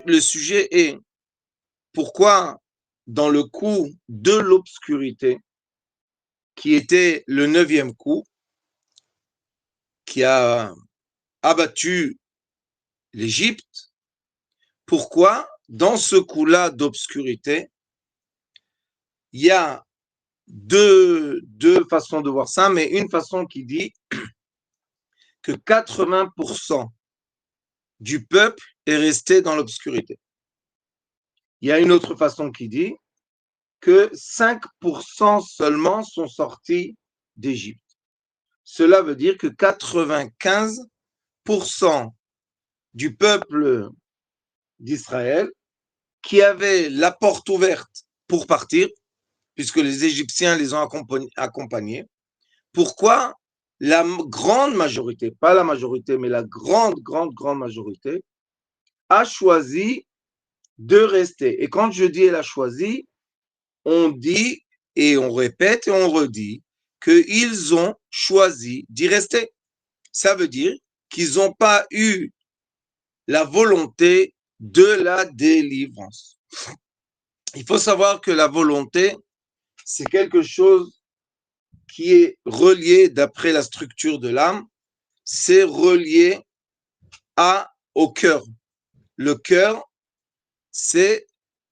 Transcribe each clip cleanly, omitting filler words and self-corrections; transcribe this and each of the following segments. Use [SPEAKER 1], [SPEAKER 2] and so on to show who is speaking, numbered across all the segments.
[SPEAKER 1] le sujet est pourquoi dans le coup de l'obscurité, qui était le 9e coup, qui a abattu l'Égypte, pourquoi dans ce coup-là d'obscurité, il y a deux façons de voir ça, mais une façon qui dit que 80% du peuple est resté dans l'obscurité. Il y a une autre façon qui dit que 5% seulement sont sortis d'Égypte. Cela veut dire que 95% du peuple d'Israël qui avait la porte ouverte pour partir, puisque les Égyptiens les ont accompagnés. Pourquoi la grande majorité, pas la majorité, mais la grande majorité, a choisi de rester. Et quand je dis elle a choisi, on dit et on répète et on redit qu'ils ont choisi d'y rester. Ça veut dire qu'ils n'ont pas eu la volonté de la délivrance. Il faut savoir que la volonté, c'est quelque chose qui est relié, d'après la structure de l'âme, c'est relié au cœur. Le cœur, c'est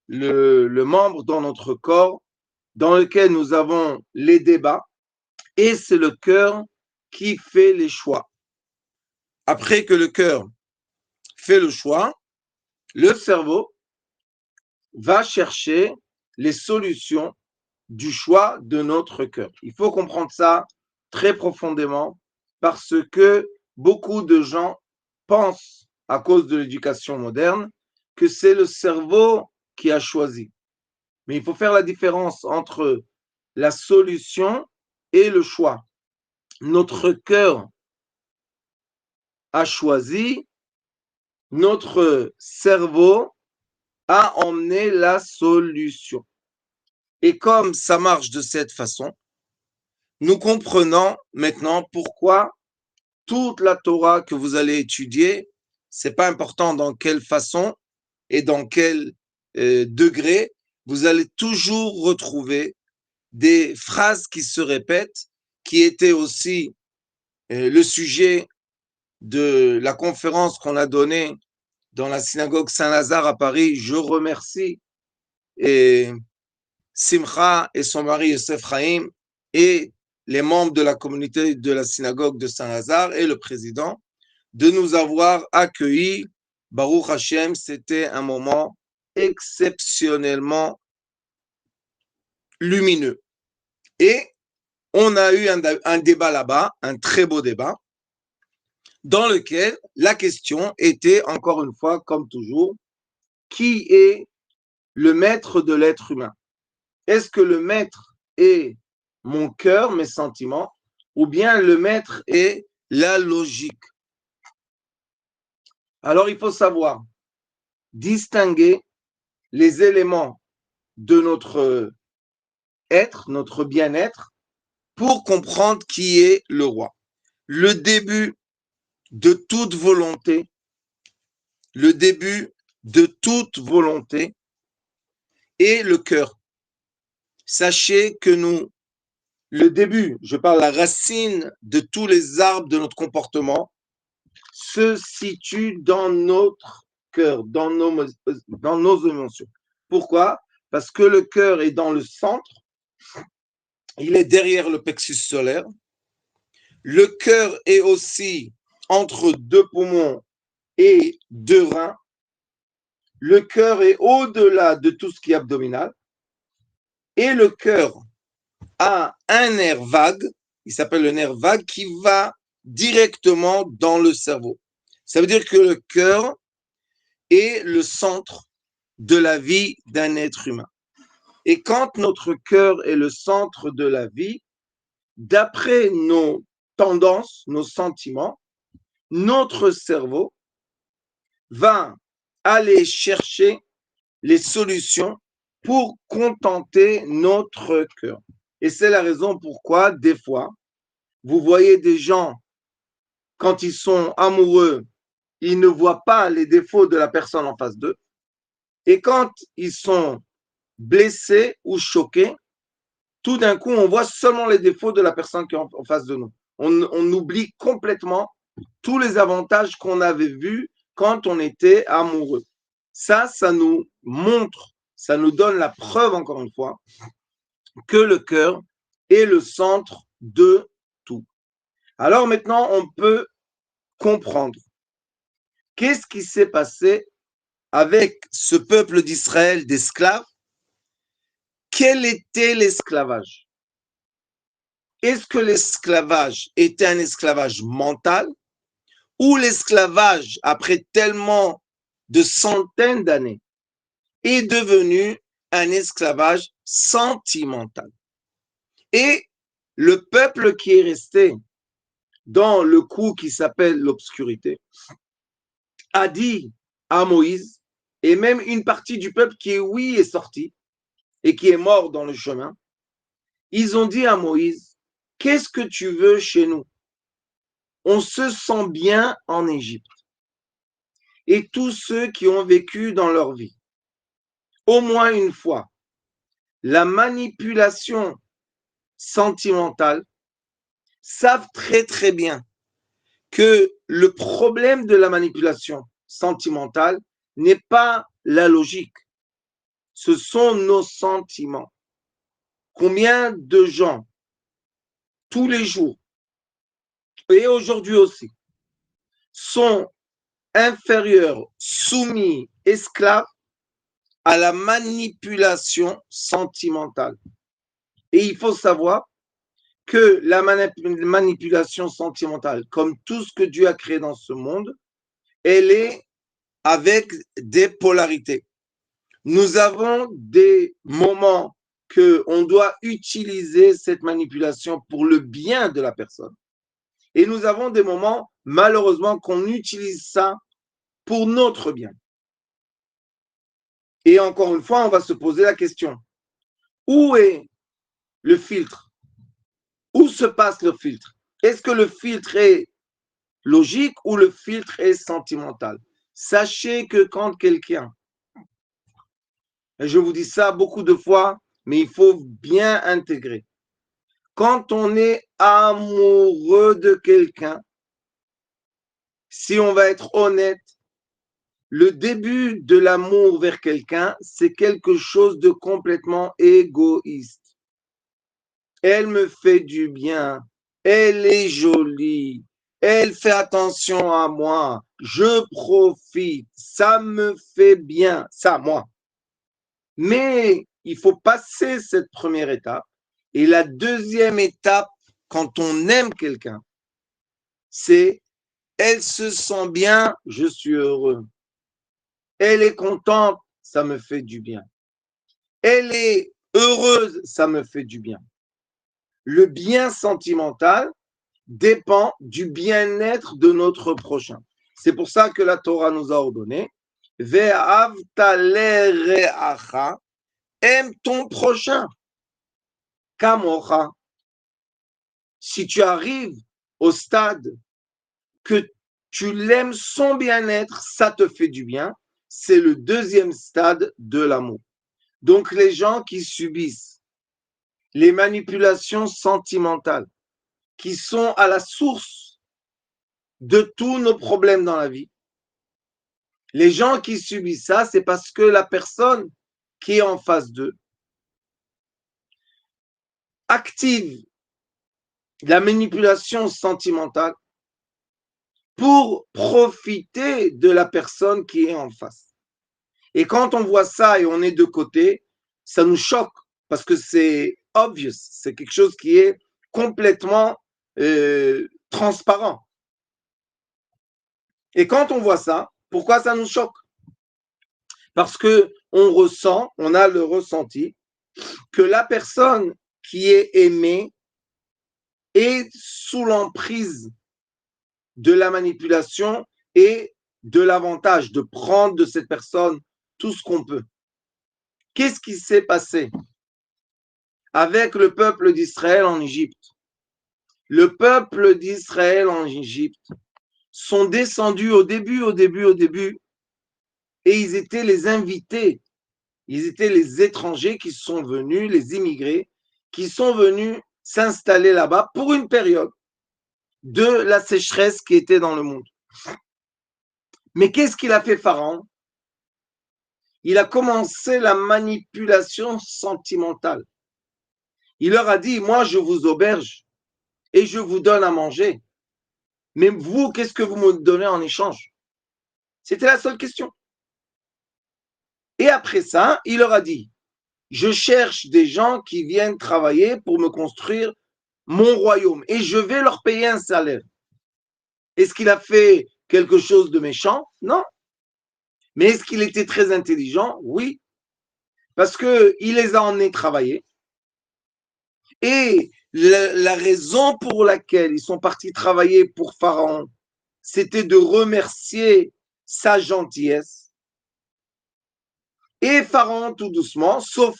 [SPEAKER 1] le membre dans notre corps dans lequel nous avons les débats, et c'est le cœur qui fait les choix. Après que le cœur fait le choix, le cerveau va chercher les solutions du choix de notre cœur. Il faut comprendre ça très profondément parce que beaucoup de gens pensent, à cause de l'éducation moderne, que c'est le cerveau qui a choisi. Mais il faut faire la différence entre la solution et le choix. Notre cœur a choisi, notre cerveau a emmené la solution. Et comme ça marche de cette façon, nous comprenons maintenant pourquoi toute la Torah que vous allez étudier, c'est pas important dans quelle façon et dans quel degré, vous allez toujours retrouver des phrases qui se répètent, qui étaient aussi le sujet de la conférence qu'on a donnée dans la synagogue Saint-Lazare à Paris. Je remercie et Simcha et son mari Yosef Chaim et les membres de la communauté de la synagogue de Saint-Lazare et le président de nous avoir accueillis. Baruch Hashem, c'était un moment exceptionnellement lumineux. Et on a eu un débat là-bas, un très beau débat, dans lequel la question était, encore une fois, comme toujours, qui est le maître de l'être humain? Est-ce que le maître est mon cœur, mes sentiments, ou bien le maître est la logique? Alors, il faut savoir distinguer les éléments de notre être, notre bien-être, pour comprendre qui est le roi. Le début de toute volonté, le début de toute volonté est le cœur. Sachez que nous, le début, je parle la racine de tous les arbres de notre comportement, se situe dans notre cœur, dans nos émotions. Pourquoi? Parce que le cœur est dans le centre, il est derrière le plexus solaire. Le cœur est aussi entre deux poumons et deux reins. Le cœur est au-delà de tout ce qui est abdominal. Et le cœur a un nerf vague, il s'appelle le nerf vague, qui va directement dans le cerveau. Ça veut dire que le cœur est le centre de la vie d'un être humain. Et quand notre cœur est le centre de la vie, d'après nos tendances, nos sentiments, notre cerveau va aller chercher les solutions pour contenter notre cœur. Et c'est la raison pourquoi, des fois, vous voyez des gens, quand ils sont amoureux, ils ne voient pas les défauts de la personne en face d'eux. Et quand ils sont blessés ou choqués, tout d'un coup, on voit seulement les défauts de la personne qui est en face de nous. On oublie complètement tous les avantages qu'on avait vus quand on était amoureux. Ça nous montre, ça nous donne la preuve, encore une fois, que le cœur est le centre de tout. Alors maintenant, on peut comprendre qu'est-ce qui s'est passé avec ce peuple d'Israël d'esclaves. Quel était l'esclavage? Est-ce que l'esclavage était un esclavage mental ou l'esclavage, après tellement de centaines d'années, est devenu un esclavage sentimental? Et le peuple qui est resté dans le coup qui s'appelle l'obscurité a dit à Moïse, et même une partie du peuple qui, oui, est sorti et qui est mort dans le chemin, ils ont dit à Moïse, qu'est-ce que tu veux chez nous? On se sent bien en Égypte. Et tous ceux qui ont vécu dans leur vie, au moins une fois, la manipulation sentimentale, savent très très bien que le problème de la manipulation sentimentale n'est pas la logique, ce sont nos sentiments. Combien de gens, tous les jours, et aujourd'hui aussi, sont inférieurs, soumis, esclaves à la manipulation sentimentale. Et il faut savoir que la manipulation sentimentale, comme tout ce que Dieu a créé dans ce monde, elle est avec des polarités. Nous avons des moments qu'on doit utiliser cette manipulation pour le bien de la personne. Et nous avons des moments, malheureusement, qu'on utilise ça pour notre bien. Et encore une fois, on va se poser la question, où est le filtre? Où se passe le filtre? Est-ce que le filtre est logique ou le filtre est sentimental? Sachez que quand quelqu'un, et je vous dis ça beaucoup de fois, mais il faut bien intégrer, quand on est amoureux de quelqu'un, si on va être honnête, le début de l'amour vers quelqu'un, c'est quelque chose de complètement égoïste. Elle me fait du bien, elle est jolie, elle fait attention à moi, je profite, ça me fait bien, ça, moi. Mais il faut passer cette première étape. Et la deuxième étape, quand on aime quelqu'un, c'est elle se sent bien, je suis heureux. Elle est contente, ça me fait du bien. Elle est heureuse, ça me fait du bien. Le bien sentimental dépend du bien-être de notre prochain. C'est pour ça que la Torah nous a ordonné, Ve'avta lereacha, aime ton prochain, kamocha. Si tu arrives au stade que tu l'aimes son bien-être, ça te fait du bien, c'est le deuxième stade de l'amour. Donc les gens qui subissent les manipulations sentimentales, qui sont à la source de tous nos problèmes dans la vie, les gens qui subissent ça, c'est parce que la personne qui est en face d'eux active la manipulation sentimentale pour profiter de la personne qui est en face. Et quand on voit ça et on est de côté, ça nous choque parce que c'est obvious, c'est quelque chose qui est complètement transparent. Et quand on voit ça, pourquoi ça nous choque? Parce que on ressent, on a le ressenti que la personne qui est aimée est sous l'emprise de la manipulation et de l'avantage de prendre de cette personne tout ce qu'on peut. Qu'est-ce qui s'est passé avec le peuple d'Israël en Égypte? Le peuple d'Israël en Égypte sont descendus au début, et ils étaient les invités, ils étaient les étrangers qui sont venus, les immigrés, qui sont venus s'installer là-bas pour une période de la sécheresse qui était dans le monde. Mais qu'est-ce qu'il a fait Pharaon? Il a commencé la manipulation sentimentale. Il leur a dit, moi je vous auberge et je vous donne à manger. Mais vous, qu'est-ce que vous me donnez en échange? C'était la seule question. Et après ça, il leur a dit, je cherche des gens qui viennent travailler pour me construire mon royaume et je vais leur payer un salaire. Est-ce qu'il a fait quelque chose de méchant? Non. Mais est-ce qu'il était très intelligent? Oui. Parce qu'il les a emmenés travailler. Et la raison pour laquelle ils sont partis travailler pour Pharaon, c'était de remercier sa gentillesse. Et Pharaon, tout doucement, sauf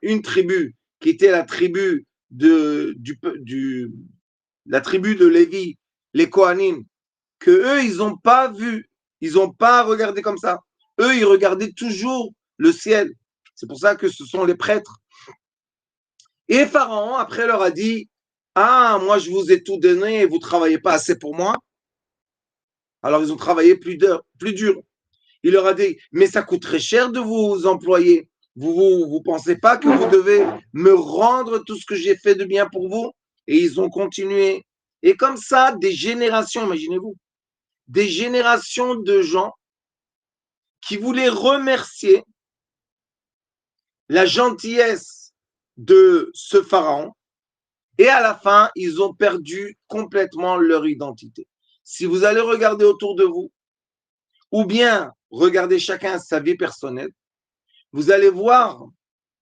[SPEAKER 1] une tribu qui était la tribu la tribu de Lévi, les Kohanim, que eux, ils n'ont pas vu, ils n'ont pas regardé comme ça. Eux, ils regardaient toujours le ciel. C'est pour ça que ce sont les prêtres. Et Pharaon, après, leur a dit, ah, moi, je vous ai tout donné et vous ne travaillez pas assez pour moi. Alors, ils ont travaillé plus dur. Il leur a dit, mais ça coûte très cher de vous employer. Vous pensez pas que vous devez me rendre tout ce que j'ai fait de bien pour vous? Et ils ont continué. Et comme ça, des générations, imaginez-vous, des générations de gens qui voulaient remercier la gentillesse de ce pharaon. Et à la fin, ils ont perdu complètement leur identité. Si vous allez regarder autour de vous, ou bien regarder chacun sa vie personnelle, vous allez voir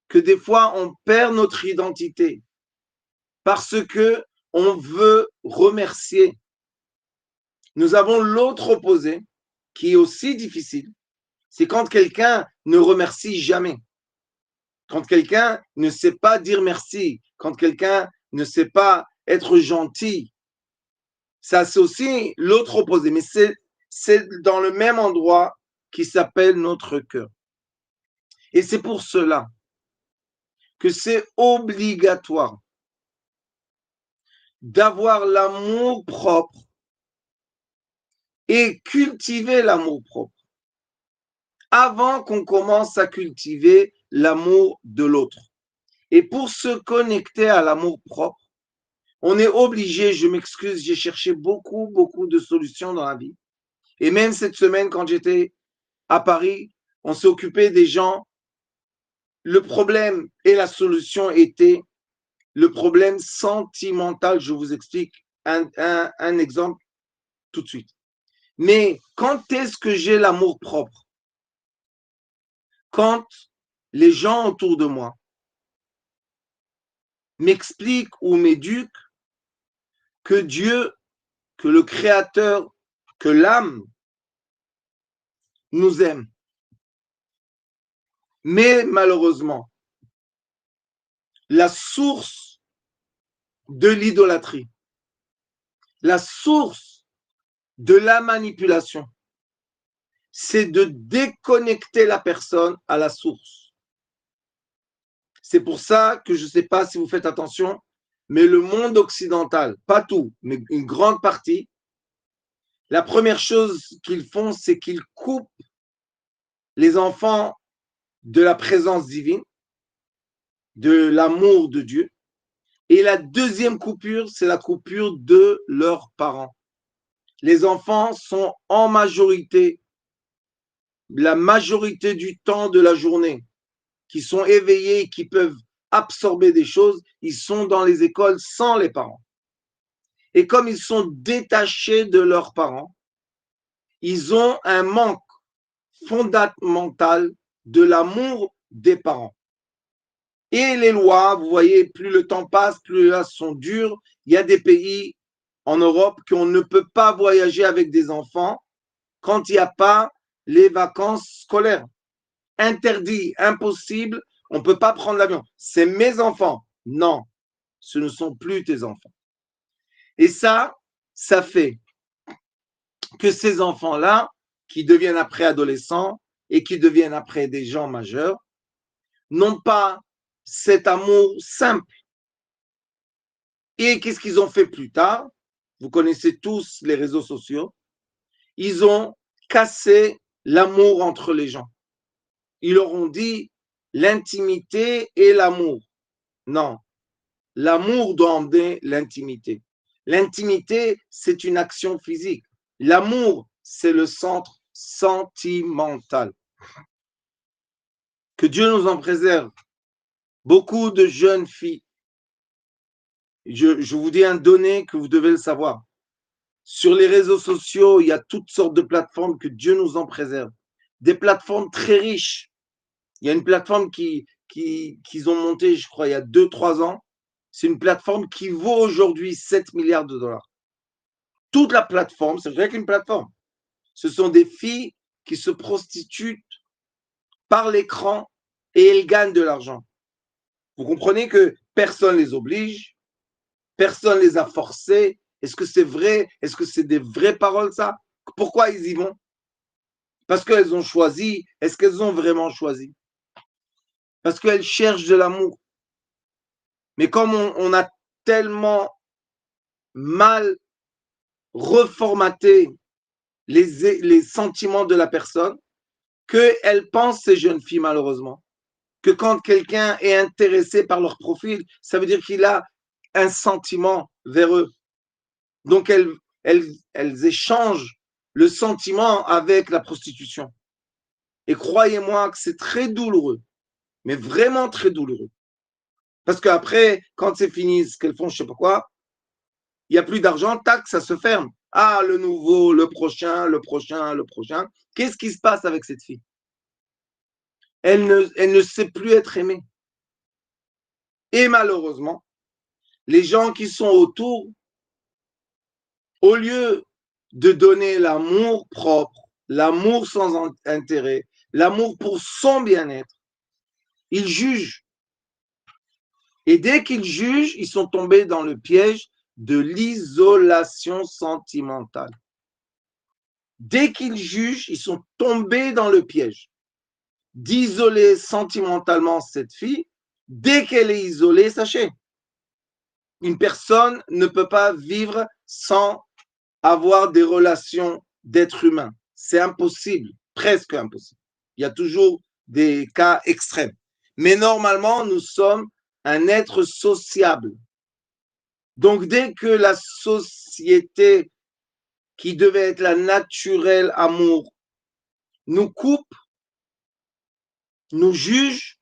[SPEAKER 1] que des fois, on perd notre identité parce que on veut remercier. Nous avons l'autre opposé qui est aussi difficile. C'est quand quelqu'un ne remercie jamais. Quand quelqu'un ne sait pas dire merci. Quand quelqu'un ne sait pas être gentil. Ça, c'est aussi l'autre opposé. Mais c'est dans le même endroit qui s'appelle notre cœur. Et c'est pour cela que c'est obligatoire d'avoir l'amour propre et cultiver l'amour propre avant qu'on commence à cultiver l'amour de l'autre. Et pour se connecter à l'amour propre, on est obligé, je m'excuse, j'ai cherché beaucoup de solutions dans la vie. Et même cette semaine, quand j'étais à Paris, on s'est occupé des gens. Le problème et la solution étaient le problème sentimental. Je vous explique un exemple tout de suite. Mais quand est-ce que j'ai l'amour propre? Quand les gens autour de moi m'expliquent ou m'éduquent que Dieu, que le Créateur, que l'âme nous aime. Mais malheureusement, la source de l'idolâtrie, la source de la manipulation, c'est de déconnecter la personne à la source. C'est pour ça que je ne sais pas si vous faites attention, mais le monde occidental, pas tout, mais une grande partie, la première chose qu'ils font, c'est qu'ils coupent les enfants de la présence divine, de l'amour de Dieu. Et la deuxième coupure, c'est la coupure de leurs parents. Les enfants sont en majorité, la majorité du temps de la journée, qui sont éveillés, qui peuvent absorber des choses, ils sont dans les écoles sans les parents. Et comme ils sont détachés de leurs parents, ils ont un manque fondamental de l'amour des parents. Et les lois, vous voyez, plus le temps passe, plus elles sont dures. Il y a des pays en Europe qu'on ne peut pas voyager avec des enfants quand il n'y a pas les vacances scolaires. Interdit, impossible, on ne peut pas prendre l'avion. C'est mes enfants. Non, ce ne sont plus tes enfants. Et ça fait que ces enfants-là, qui deviennent après adolescents, et qui deviennent après des gens majeurs n'ont pas cet amour simple. Et qu'est-ce qu'ils ont fait plus tard? Vous connaissez tous les réseaux sociaux. Ils ont cassé l'amour entre les gens. Ils leur ont dit l'intimité et l'amour. Non, l'amour doit emmener l'intimité. L'intimité, c'est une action physique. L'amour, c'est le centre sentimental. Que Dieu nous en préserve. Beaucoup de jeunes filles, je vous dis un donné que vous devez le savoir. Sur les réseaux sociaux, il y a toutes sortes de plateformes, que Dieu nous en préserve. Des plateformes très riches. Il y a une plateforme qu'ils ont montée, je crois, il y a 2-3 ans. C'est une plateforme qui vaut aujourd'hui 7 milliards de dollars. Toute la plateforme, c'est vrai qu'une plateforme. Ce sont des filles qui se prostituent par l'écran et elles gagnent de l'argent. Vous comprenez que personne ne les oblige, personne ne les a forcées. Est-ce que c'est vrai? Est-ce que c'est des vraies paroles, ça? Pourquoi ils y vont? Parce qu'elles ont choisi. Est-ce qu'elles ont vraiment choisi? Parce qu'elles cherchent de l'amour. Mais comme on a tellement mal reformaté les sentiments de la personne, qu'elles pensent, ces jeunes filles, malheureusement, que quand quelqu'un est intéressé par leur profil, ça veut dire qu'il a un sentiment vers eux. Donc, elles échangent le sentiment avec la prostitution. Et croyez-moi que c'est très douloureux, mais vraiment très douloureux. Parce qu'après, quand c'est fini, ce qu'elles font, je ne sais pas quoi, il n'y a plus d'argent, tac, ça se ferme. Ah, le nouveau, le prochain, le prochain, le prochain. Qu'est-ce qui se passe avec cette fille? Elle ne sait plus être aimée. Et malheureusement, les gens qui sont autour, au lieu de donner l'amour propre, l'amour sans intérêt, l'amour pour son bien-être, ils jugent. Et dès qu'ils jugent, ils sont tombés dans le piège de l'isolation sentimentale. Dès qu'ils jugent, ils sont tombés dans le piège d'isoler sentimentalement cette fille. Dès qu'elle est isolée, sachez, une personne ne peut pas vivre sans avoir des relations d'êtres humains. C'est impossible, presque impossible. Il y a toujours des cas extrêmes. Mais normalement, nous sommes un être sociable. Donc, dès que la société, qui devait être la naturelle amour, nous coupe, nous juge,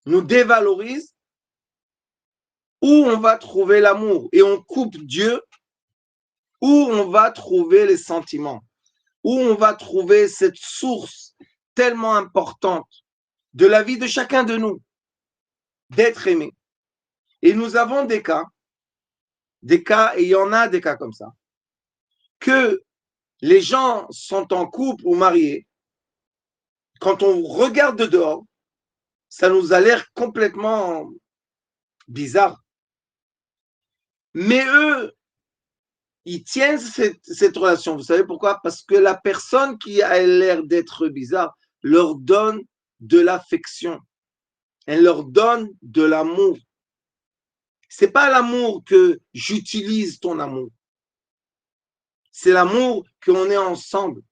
[SPEAKER 1] nous dévalorise, où on va trouver l'amour? Et on coupe Dieu, où on va trouver les sentiments? Où on va trouver cette source tellement importante de la vie de chacun de nous, d'être aimé? Et nous avons des cas, et il y en a des cas comme ça, que les gens sont en couple ou mariés. Quand on regarde de dehors, ça nous a l'air complètement bizarre. Mais eux, ils tiennent cette relation. Vous savez pourquoi? Parce que la personne qui a l'air d'être bizarre leur donne de l'affection. Elle leur donne de l'amour. C'est pas l'amour que j'utilise ton amour. C'est l'amour qu'on est ensemble.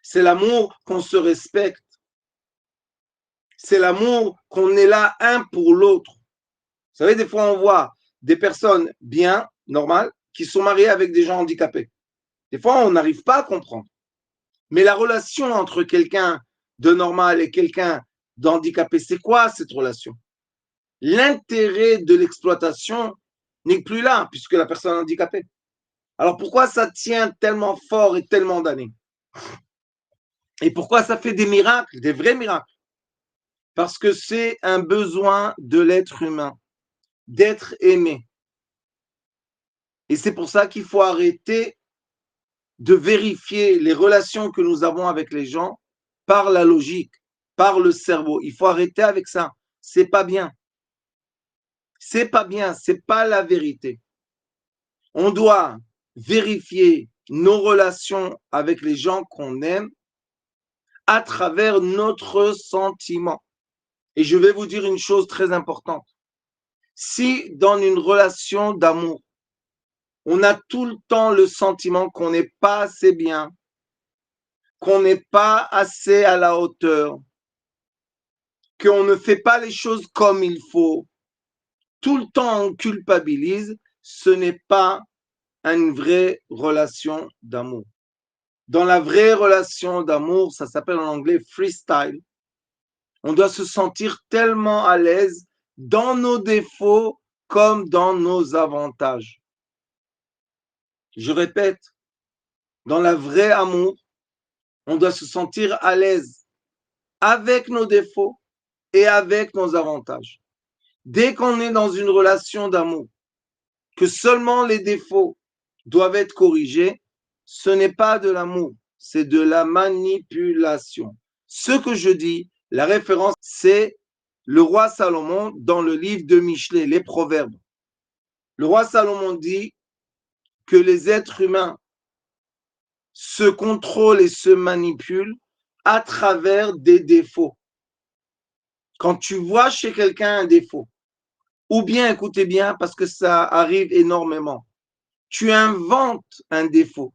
[SPEAKER 1] C'est l'amour qu'on se respecte. C'est l'amour qu'on est là un pour l'autre. Vous savez, des fois, on voit des personnes bien, normales, qui sont mariées avec des gens handicapés. Des fois, on n'arrive pas à comprendre. Mais la relation entre quelqu'un de normal et quelqu'un d'handicapé, c'est quoi cette relation? L'intérêt de l'exploitation n'est plus là, puisque la personne est handicapée. Alors pourquoi ça tient tellement fort et tellement d'années? Et pourquoi ça fait des miracles, des vrais miracles? Parce que c'est un besoin de l'être humain, d'être aimé. Et c'est pour ça qu'il faut arrêter de vérifier les relations que nous avons avec les gens par la logique, par le cerveau. Il faut arrêter avec ça. C'est pas bien. C'est pas bien, c'est pas la vérité. On doit vérifier nos relations avec les gens qu'on aime à travers notre sentiment. Et je vais vous dire une chose très importante. Si dans une relation d'amour, on a tout le temps le sentiment qu'on n'est pas assez bien, qu'on n'est pas assez à la hauteur, qu'on ne fait pas les choses comme il faut, tout le temps on culpabilise, ce n'est pas une vraie relation d'amour. Dans la vraie relation d'amour, ça s'appelle en anglais freestyle, on doit se sentir tellement à l'aise dans nos défauts comme dans nos avantages. Je répète, dans la vraie amour, on doit se sentir à l'aise avec nos défauts et avec nos avantages. Dès qu'on est dans une relation d'amour, que seulement les défauts doivent être corrigés, ce n'est pas de l'amour, c'est de la manipulation. Ce que je dis, la référence, c'est le roi Salomon dans le livre de Michelet, les Proverbes. Le roi Salomon dit que les êtres humains se contrôlent et se manipulent à travers des défauts. Quand tu vois chez quelqu'un un défaut, ou bien, écoutez bien, parce que ça arrive énormément, tu inventes un défaut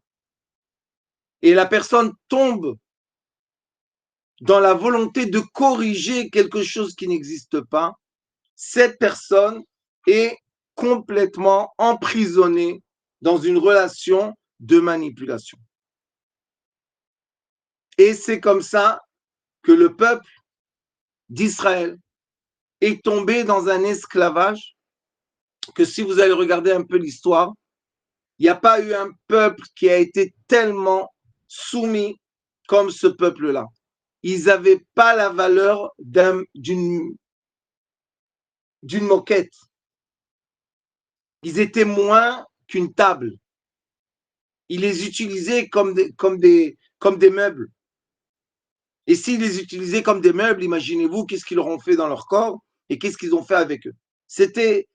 [SPEAKER 1] et la personne tombe dans la volonté de corriger quelque chose qui n'existe pas, cette personne est complètement emprisonnée dans une relation de manipulation. Et c'est comme ça que le peuple d'Israël est tombé dans un esclavage que si vous allez regarder un peu l'histoire, il n'y a pas eu un peuple qui a été tellement soumis comme ce peuple-là. Ils n'avaient pas la valeur d'une moquette. Ils étaient moins qu'une table. Ils les utilisaient comme des meubles. Et s'ils les utilisaient comme des meubles, imaginez-vous qu'est-ce qu'ils leur ont fait dans leur corps et qu'est-ce qu'ils ont fait avec eux. C'était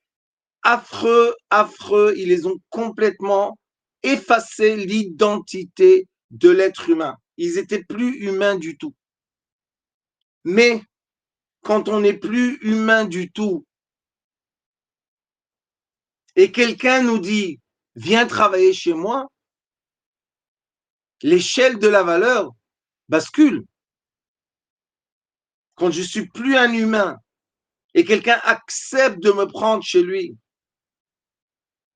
[SPEAKER 1] affreux, affreux. Ils les ont complètement effacé l'identité de l'être humain. Ils étaient plus humains du tout. Mais quand on n'est plus humain du tout et quelqu'un nous dit viens travailler chez moi, l'échelle de la valeur bascule. Quand je suis plus un humain et quelqu'un accepte de me prendre chez lui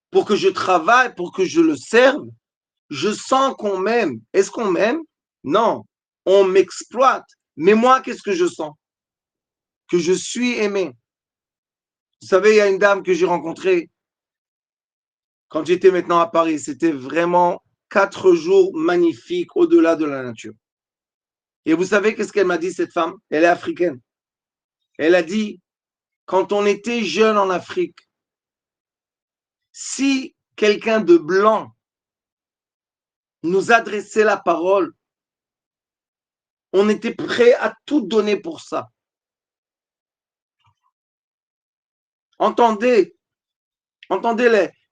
[SPEAKER 1] pour que je travaille, pour que je le serve, je sens qu'on m'aime. Est-ce qu'on m'aime? Non, on m'exploite. Mais moi, qu'est-ce que je sens? Que je suis aimé. Vous savez, il y a une dame que j'ai rencontrée quand j'étais maintenant à Paris. C'était vraiment 4 jours magnifiques au-delà de la nature. Et vous savez qu'est-ce qu'elle m'a dit, cette femme? Elle est africaine. Elle a dit, quand on était jeune en Afrique, si quelqu'un de blanc nous adressait la parole, on était prêt à tout donner pour ça. Entendez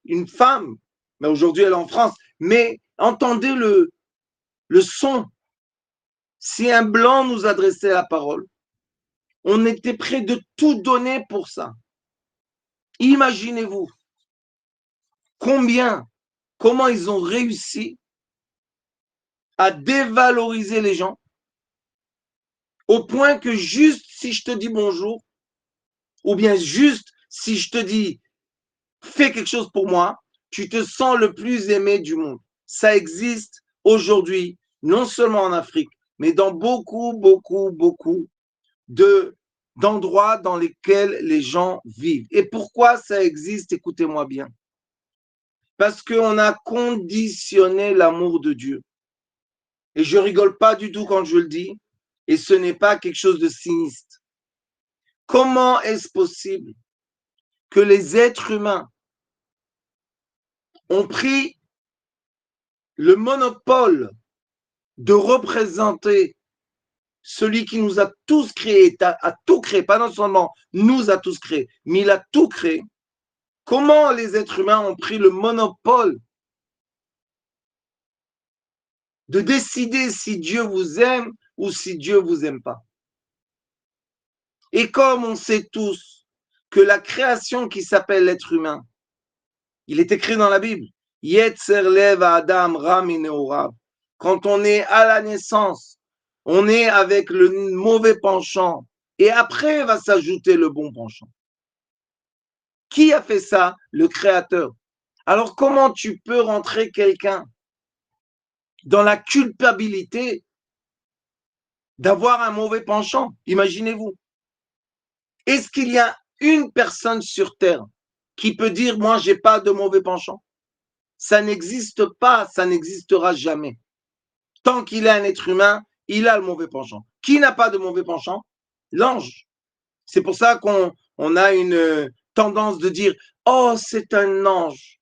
[SPEAKER 1] une femme, mais aujourd'hui elle est en France, mais entendez le son. Si un blanc nous adressait la parole, on était prêt de tout donner pour ça. Imaginez-vous comment ils ont réussi à dévaloriser les gens au point que juste si je te dis bonjour, ou bien juste si je te dis fais quelque chose pour moi, tu te sens le plus aimé du monde. Ça existe aujourd'hui, non seulement en Afrique, mais dans beaucoup, beaucoup, beaucoup d'endroits dans lesquels les gens vivent. Et pourquoi ça existe? Écoutez-moi bien. Parce qu'on a conditionné l'amour de Dieu. Et je rigole pas du tout quand je le dis. Et ce n'est pas quelque chose de sinistre. Comment est-ce possible que les êtres humains ont pris le monopole de représenter celui qui nous a tous créés, a tout créé, pas non seulement nous a tous créés, mais il a tout créé. Comment les êtres humains ont pris le monopole de décider si Dieu vous aime ou si Dieu vous aime pas. Et comme on sait tous que la création qui s'appelle l'être humain, il est écrit dans la Bible, Yetzer lev Adam ra mineorav. Quand on est à la naissance, on est avec le mauvais penchant et après va s'ajouter le bon penchant. Qui a fait ça? Le Créateur. Alors comment tu peux rentrer quelqu'un dans la culpabilité d'avoir un mauvais penchant? Imaginez-vous. Est-ce qu'il y a une personne sur Terre qui peut dire, moi, j'ai pas de mauvais penchant? Ça n'existe pas, ça n'existera jamais. Tant qu'il est un être humain, il a le mauvais penchant. Qui n'a pas de mauvais penchant? L'ange. C'est pour ça qu'on a une tendance de dire, oh, c'est un ange.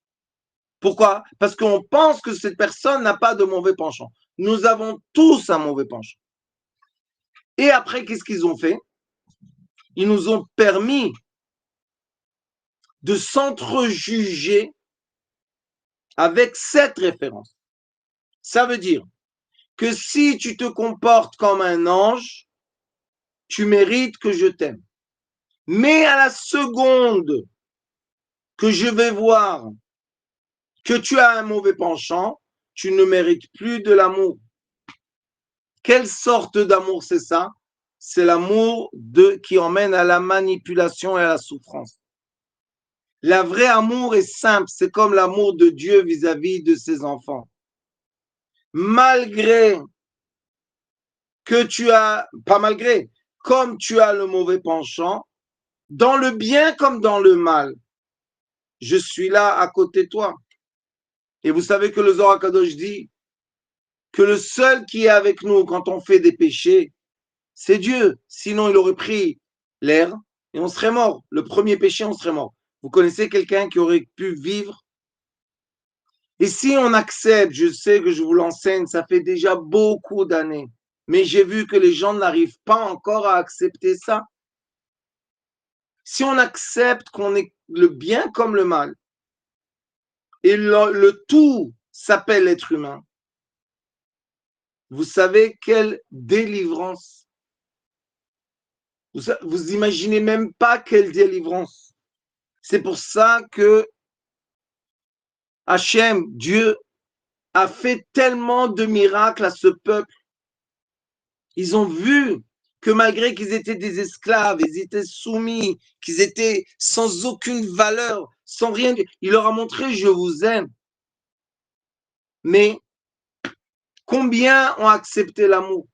[SPEAKER 1] Pourquoi? Parce qu'on pense que cette personne n'a pas de mauvais penchant. Nous avons tous un mauvais penchant. Et après, qu'est-ce qu'ils ont fait? Ils nous ont permis de s'entrejuger avec cette référence. Ça veut dire que si tu te comportes comme un ange, tu mérites que je t'aime. Mais à la seconde que je vais voir que tu as un mauvais penchant, tu ne mérites plus de l'amour. Quelle sorte d'amour c'est ça? C'est l'amour qui emmène à la manipulation et à la souffrance. La vraie amour est simple, c'est comme l'amour de Dieu vis-à-vis de ses enfants. Malgré que tu as, pas malgré, comme tu as le mauvais penchant, dans le bien comme dans le mal, je suis là à côté de toi. Et vous savez que le Zohar Kadosh dit que le seul qui est avec nous quand on fait des péchés, c'est Dieu. Sinon, il aurait pris l'air et on serait mort. Le premier péché, on serait mort. Vous connaissez quelqu'un qui aurait pu vivre? Et si on accepte, je sais que je vous l'enseigne, ça fait déjà beaucoup d'années, mais j'ai vu que les gens n'arrivent pas encore à accepter ça. Si on accepte qu'on est le bien comme le mal, et le tout s'appelle l'être humain, vous savez quelle délivrance. Vous imaginez même pas quelle délivrance. C'est pour ça que Hachem, Dieu, a fait tellement de miracles à ce peuple. Ils ont vu que malgré qu'ils étaient des esclaves, ils étaient soumis, qu'ils étaient sans aucune valeur, sans rien, il leur a montré, je vous aime. Mais combien ont accepté l'amour?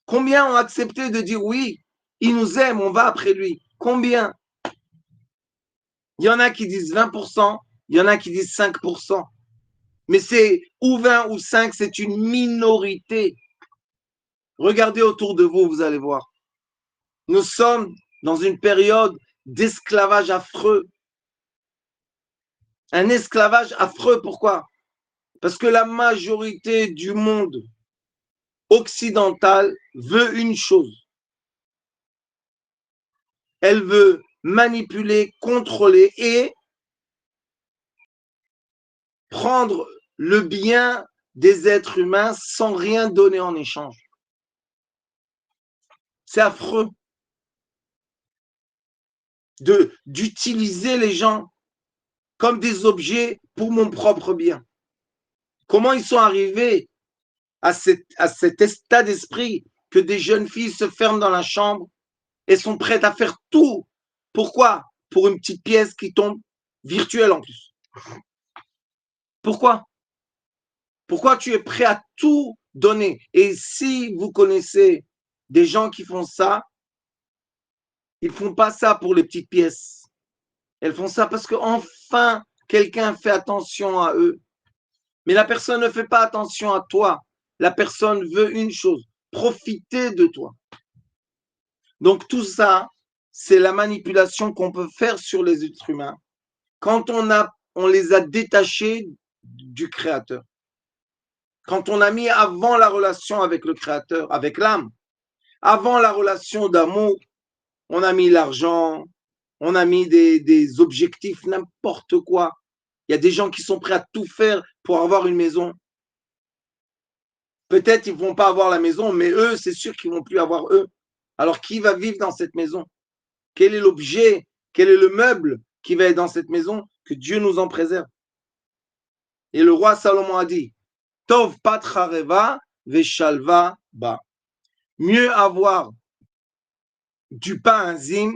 [SPEAKER 1] Combien ont accepté de dire oui, il nous aime, on va après lui? Combien? Il y en a qui disent 20%, il y en a qui disent 5%. Mais c'est ou 20 ou 5, c'est une minorité. Regardez autour de vous, vous allez voir. Nous sommes dans une période d'esclavage affreux. Un esclavage affreux, pourquoi? Parce que la majorité du monde occidental veut une chose. Elle veut manipuler, contrôler et prendre le bien des êtres humains sans rien donner en échange. C'est affreux d'utiliser les gens comme des objets pour mon propre bien. Comment ils sont arrivés à cet état d'esprit que des jeunes filles se ferment dans la chambre et sont prêtes à faire tout. Pourquoi? Pour une petite pièce qui tombe virtuelle en plus. Pourquoi? Pourquoi tu es prêt à tout donner? Et si vous connaissez des gens qui font ça, ils ne font pas ça pour les petites pièces. Elles font ça parce qu'enfin, quelqu'un fait attention à eux. Mais la personne ne fait pas attention à toi. La personne veut une chose, profiter de toi. Donc tout ça, c'est la manipulation qu'on peut faire sur les êtres humains quand on les a détachés du Créateur. Quand on a mis avant la relation avec le Créateur, avec l'âme, avant la relation d'amour, on a mis l'argent, on a mis des objectifs, n'importe quoi. Il y a des gens qui sont prêts à tout faire pour avoir une maison. Peut-être ils ne vont pas avoir la maison, mais eux, c'est sûr qu'ils ne vont plus avoir eux. Alors, qui va vivre dans cette maison? Quel est l'objet? Quel est le meuble qui va être dans cette maison? Que Dieu nous en préserve. Et le roi Salomon a dit, Tov patchareva veshalva ba. Mieux avoir du pain azim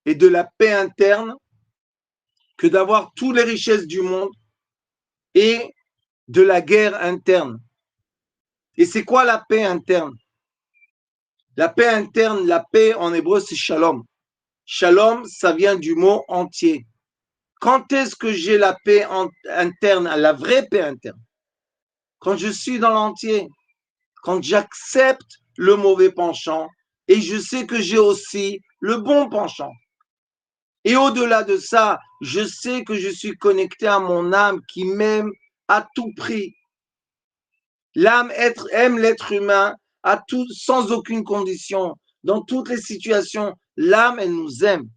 [SPEAKER 1] et de la paix interne que d'avoir toutes les richesses du monde et de la guerre interne. Et c'est quoi la paix interne? La paix interne, la paix en hébreu, c'est shalom. Shalom, ça vient du mot entier. Quand est-ce que j'ai la paix interne, la vraie paix interne? Quand je suis dans l'entier, quand j'accepte le mauvais penchant et je sais que j'ai aussi le bon penchant. Et au-delà de ça, je sais que je suis connecté à mon âme qui m'aime à tout prix. L'âme aime l'être humain sans aucune condition, dans toutes les situations. L'âme, elle nous aime.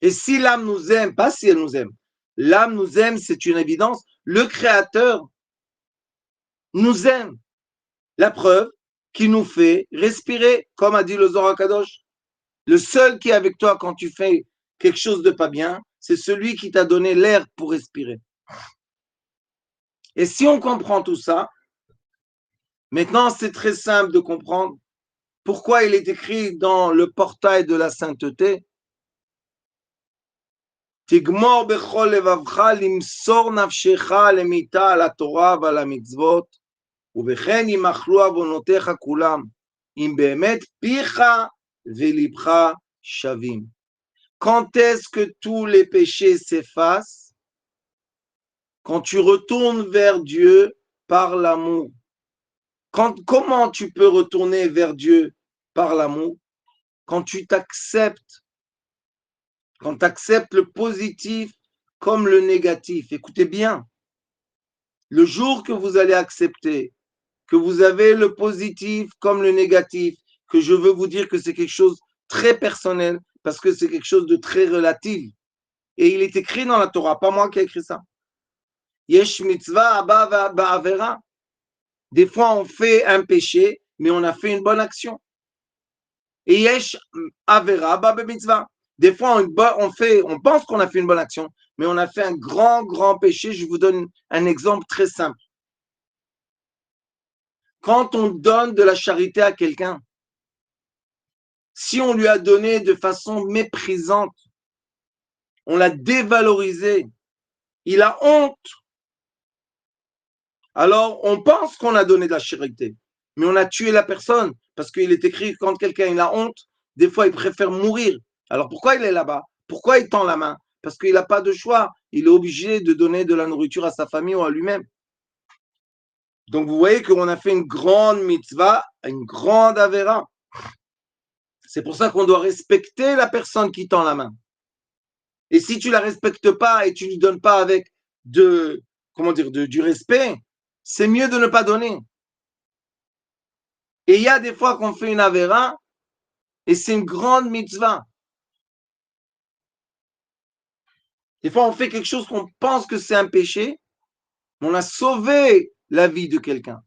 [SPEAKER 1] Et si l'âme nous aime, pas si elle nous aime, l'âme nous aime, c'est une évidence. Le Créateur nous aime. La preuve qui nous fait respirer, comme a dit le Zohar Kadosh. Le seul qui est avec toi quand tu fais quelque chose de pas bien, c'est celui qui t'a donné l'air pour respirer. Et si on comprend tout ça, maintenant c'est très simple de comprendre pourquoi il est écrit dans le portail de la sainteté. Tigmor bechol levavcha limsor nafshecha lemita al haTorah ועל המצוות, ובכן ימחלו עוונותיך כולם, אם באמת פיך ולבך שווים. Quand est-ce que tous les péchés s'effacent? Quand tu retournes vers Dieu par l'amour. Comment tu peux retourner vers Dieu par l'amour? Quand tu t'acceptes. Quand tu acceptes le positif comme le négatif. Écoutez bien, le jour que vous allez accepter que vous avez le positif comme le négatif, que je veux vous dire que c'est quelque chose de très personnel, parce que c'est quelque chose de très relatif. Et il est écrit dans la Torah, pas moi qui ai écrit ça. Yesh mitzvah abba ba'avera. Des fois, on fait un péché, mais on a fait une bonne action. Et yesh avera abba mitzvah. Des fois, on pense qu'on a fait une bonne action, mais on a fait un grand péché. Je vous donne un exemple très simple. Quand on donne de la charité à quelqu'un, si on lui a donné de façon méprisante, on l'a dévalorisé, il a honte. Alors, on pense qu'on a donné de la charité, mais on a tué la personne, parce qu'il est écrit que quand quelqu'un il a honte, des fois il préfère mourir. Alors pourquoi il est là-bas? Pourquoi il tend la main? Parce qu'il n'a pas de choix. Il est obligé de donner de la nourriture à sa famille ou à lui-même. Donc vous voyez qu'on a fait une grande mitzvah, une grande avéra. C'est pour ça qu'on doit respecter la personne qui tend la main. Et si tu ne la respectes pas et tu ne lui donnes pas avec du respect, c'est mieux de ne pas donner. Et il y a des fois qu'on fait une avéra et c'est une grande mitzvah. Des fois, on fait quelque chose qu'on pense que c'est un péché, mais on a sauvé la vie de quelqu'un.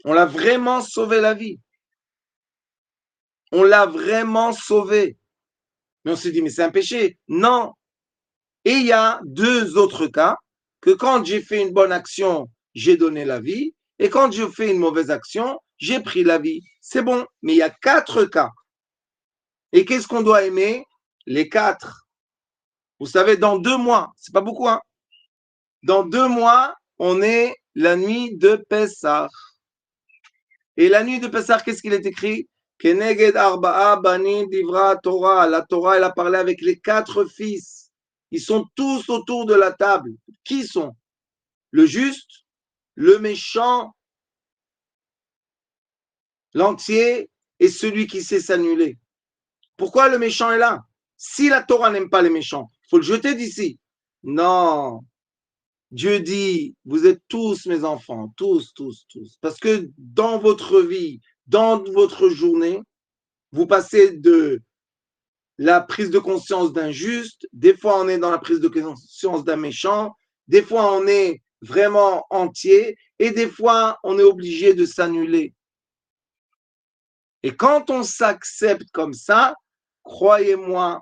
[SPEAKER 1] On l'a vraiment sauvé la vie. On l'a vraiment sauvé. Mais on se dit, mais c'est un péché. Non. Et il y a deux autres cas, que quand j'ai fait une bonne action, j'ai donné la vie, et quand je fais une mauvaise action, j'ai pris la vie. C'est bon. Mais il y a 4 cas. Et qu'est-ce qu'on doit aimer? Les 4. Vous savez, dans 2 mois, c'est pas beaucoup, hein? Dans 2 mois, on est la nuit de Pessah. Et la nuit de Pessah, qu'est-ce qu'il est écrit? Keneged arba'a banim divra Torah. La Torah, elle a parlé avec les 4 fils. Ils sont tous autour de la table. Qui sont? Le juste, le méchant, l'entier et celui qui sait s'annuler. Pourquoi le méchant est là? Si la Torah n'aime pas les méchants, il faut le jeter d'ici. Non. Dieu dit, vous êtes tous mes enfants, tous. Parce que dans votre vie, dans votre journée, vous passez de la prise de conscience d'un juste, des fois on est dans la prise de conscience d'un méchant, des fois on est vraiment entier et des fois, on est obligé de s'annuler. Et quand on s'accepte comme ça, croyez-moi,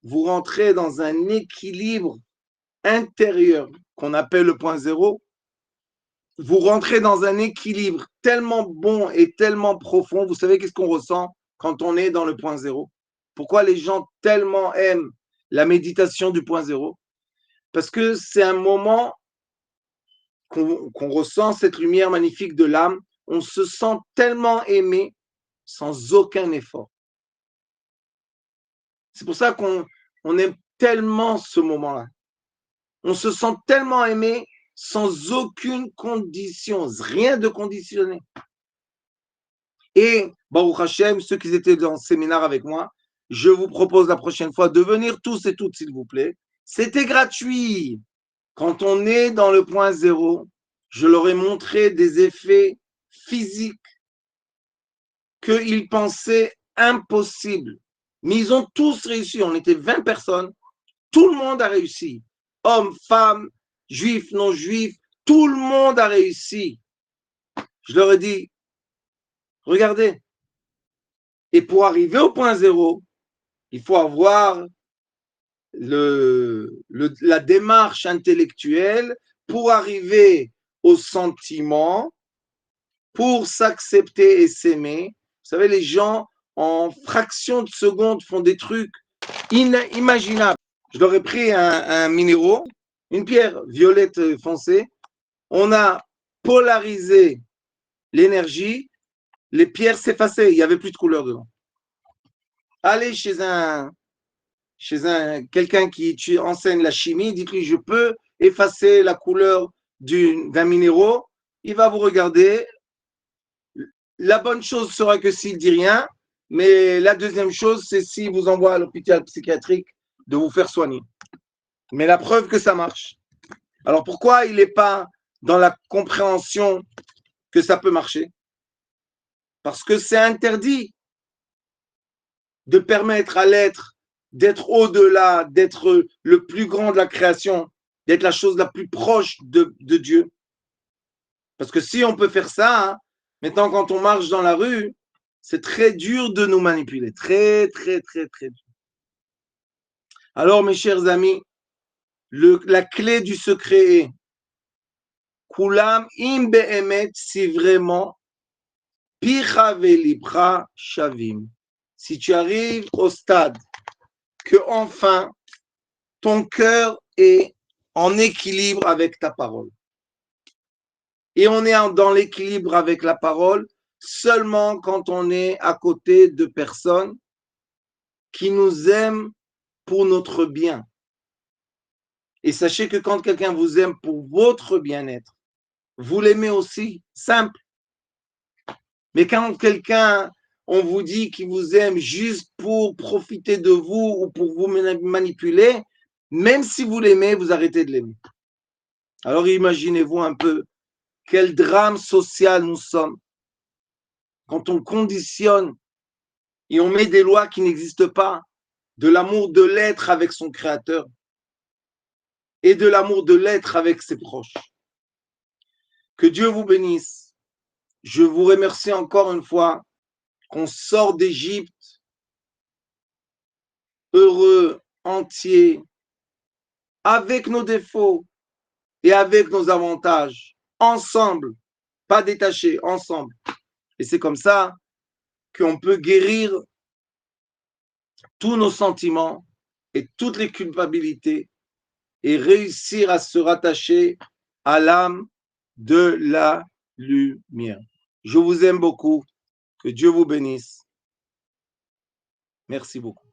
[SPEAKER 1] vous rentrez dans un équilibre intérieur qu'on appelle le point zéro. Vous rentrez dans un équilibre tellement bon et tellement profond. Vous savez qu'est-ce qu'on ressent quand on est dans le point zéro? Pourquoi les gens tellement aiment la méditation du point zéro? Parce que c'est un moment qu'on ressent cette lumière magnifique de l'âme. On se sent tellement aimé sans aucun effort. C'est pour ça qu'on aime tellement ce moment-là. On se sent tellement aimé sans aucune condition, rien de conditionné. Et Baruch Hashem, ceux qui étaient dans le séminaire avec moi, je vous propose la prochaine fois de venir tous et toutes, s'il vous plaît. C'était gratuit. Quand on est dans le point zéro, je leur ai montré des effets physiques qu'ils pensaient impossibles. Mais ils ont tous réussi. On était 20 personnes. Tout le monde a réussi. Hommes, femmes, juifs, non-juifs, tout le monde a réussi. Je leur ai dit, regardez. Et pour arriver au point zéro, il faut avoir la démarche intellectuelle pour arriver au sentiment, pour s'accepter et s'aimer. Vous savez, les gens, en fraction de seconde, font des trucs inimaginables. Je leur ai pris un minéraux, une pierre violette foncée. On a polarisé l'énergie. Les pierres s'effaçaient. Il n'y avait plus de couleur dedans. Allez chez quelqu'un qui enseigne la chimie, dites-lui, je peux effacer la couleur d'un minéraux. Il va vous regarder. La bonne chose sera que s'il dit rien, mais la deuxième chose, c'est s'il vous envoie à l'hôpital psychiatrique de vous faire soigner. Mais la preuve que ça marche. Alors pourquoi il n'est pas dans la compréhension que ça peut marcher? Parce que c'est interdit de permettre à l'être d'être au-delà, d'être le plus grand de la création, d'être la chose la plus proche de Dieu. Parce que si on peut faire ça, maintenant quand on marche dans la rue, c'est très dur de nous manipuler. Très, très, très, très dur. Alors mes chers amis, la clé du secret est Kulam im be'emet, si vraiment Picha velibra shavim. Si tu arrives au stade que enfin ton cœur est en équilibre avec ta parole. Et on est dans l'équilibre avec la parole seulement quand on est à côté de personnes qui nous aiment pour notre bien. Et sachez que quand quelqu'un vous aime pour votre bien-être, vous l'aimez aussi, simple. Mais quand quelqu'un, on vous dit qu'il vous aime juste pour profiter de vous ou pour vous manipuler, même si vous l'aimez, vous arrêtez de l'aimer. Alors imaginez-vous un peu quel drame social nous sommes quand on conditionne et on met des lois qui n'existent pas, de l'amour de l'être avec son créateur et de l'amour de l'être avec ses proches. Que Dieu vous bénisse. Je vous remercie encore une fois qu'on sort d'Égypte heureux, entier, avec nos défauts et avec nos avantages, ensemble, pas détachés, ensemble. Et c'est comme ça qu'on peut guérir tous nos sentiments et toutes les culpabilités et réussir à se rattacher à l'âme de la lumière. Je vous aime beaucoup. Que Dieu vous bénisse. Merci beaucoup.